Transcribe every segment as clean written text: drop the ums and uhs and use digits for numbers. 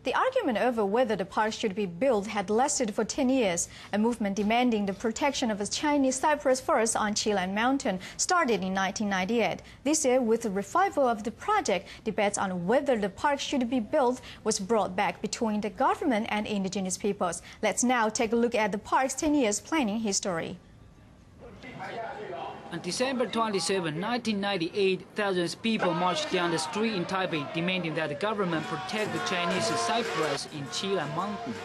The argument over whether the park should be built had lasted for 10 years. A movement demanding the protection of a Chinese cypress forest on Cilan Mountain started in 1998. This year, with the revival of the project, debates on whether the park should be built was brought back between the government and indigenous peoples. Let's now take a look at the park's 10 years planning history. On December 27, 1998, thousands of people marched down the street in Taipei demanding that the government protect the Chinese cypress in Cilan Mountain.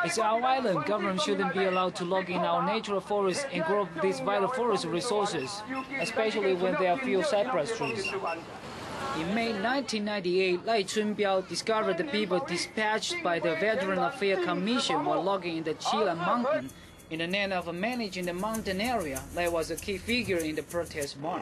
It's our island. Government shouldn't be allowed to log in our natural forests and grow these vital forest resources, especially when there are few cypress trees. In May 1998, Lai Chunbiao discovered the people dispatched by the Veteran Affairs Commission while logging in the Cilan Mountain. In the name of managing the mountain area, Lai was a key figure in the protest march.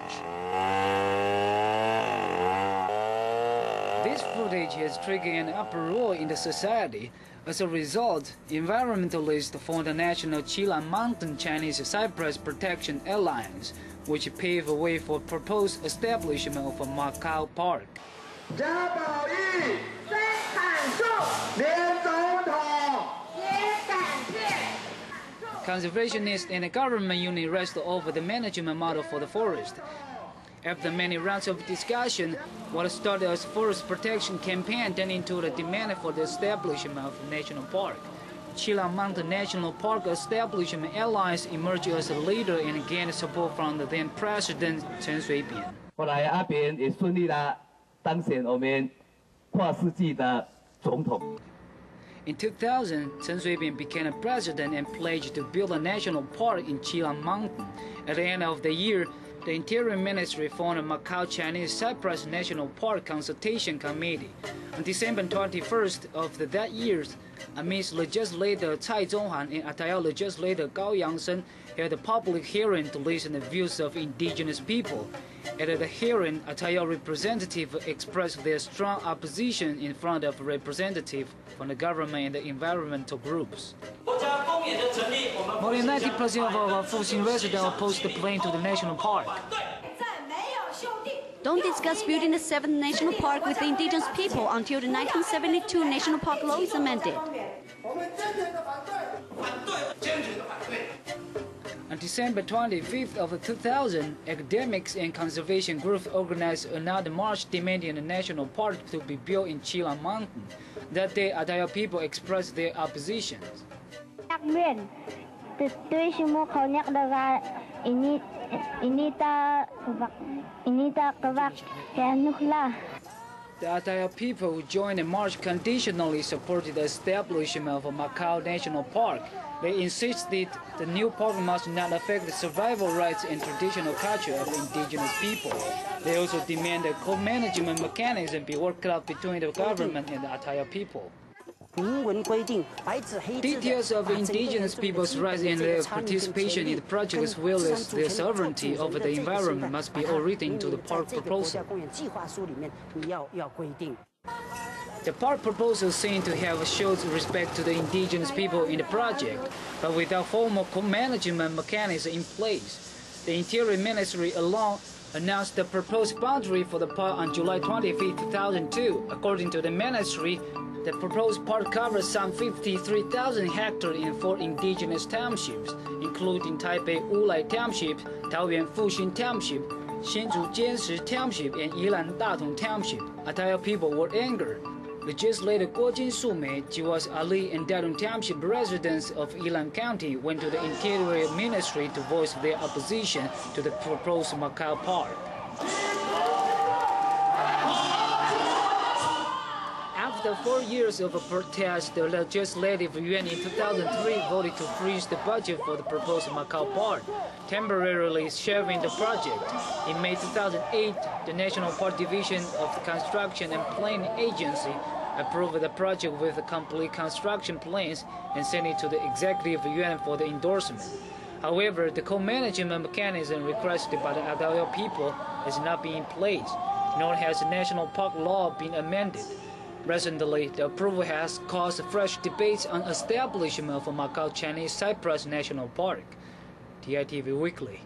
This footage has triggered an uproar in the society. As a result, environmentalists formed the National Cilan Mountain Chinese Cypress Protection Alliance, which paved the way for proposed establishment of a Macau Park. Conservationists and the government unit wrestled over the management model for the forest. After many rounds of discussion, what started as a forest protection campaign turned into the demand for the establishment of a national park. Cilan Mountain National Park Establishment Alliance emerged as a leader and gained support from the then President Chen Shui-bian. 后来阿扁也顺利地当选我们跨世纪的总统。 In 2000, Chen Shui-bian became a president and pledged to build a national park in Cilan Mountain. At the end of the year, the Interior Ministry formed a Macau Chinese Cypress National Park Consultation Committee. On December 21st of that year, amidst legislator Cai Zhonghan and Atayal legislator Gao Yangsheng held a public hearing to listen to the views of indigenous people. At the hearing, Atayal representatives expressed their strong opposition in front of representatives from the government and the environmental groups. More than 90% of our Fuxing residents opposed the plan to the national park. Don't discuss building the 7th national park with the indigenous people until the 1972 national park law is amended. On December 25th of 2000, academics and conservation groups organized another march demanding a national park to be built in Cilan Mountain. That day, Atayal people expressed their opposition. The Atayal people who joined the march conditionally supported the establishment of a Macau National Park. They insisted the new park must not affect the survival rights and traditional culture of indigenous people. They also demand a co-management mechanism be worked out between the government and the Atayal people. Details of indigenous people's rights and their participation in the project as well as their sovereignty over the environment must be all written into the park proposal. The park proposal seemed to have showed respect to the indigenous people in the project, but without formal co-management mechanism in place. The Interior Ministry alone announced the proposed boundary for the park on July 25, 2002. According to the ministry, the proposed park covers some 53,000 hectares in 4 indigenous townships, including Taipei Wulai Township, Taoyuan Fuxing Township, Hsinchu Jianshi Township, and Yilan Datong Township. Atayal people were angered. Legislator Guo Jinsumei, Jiwas Ali, and Datong Township residents of Yilan County went to the Interior Ministry to voice their opposition to the proposed Macau Park. After 4 years of a protest, the Legislative Yuan in 2003 voted to freeze the budget for the proposed Macau Park, temporarily shelving the project. In May 2008, the National Park Division of the Construction and Planning Agency approved the project with the complete construction plans and sent it to the Executive Yuan for the endorsement. However, the co-management mechanism requested by the Atayal people has not been in place, nor has the national park law been amended. Recently, the approval has caused fresh debates on establishment of a Macau Chinese Cypress National Park. TITV Weekly.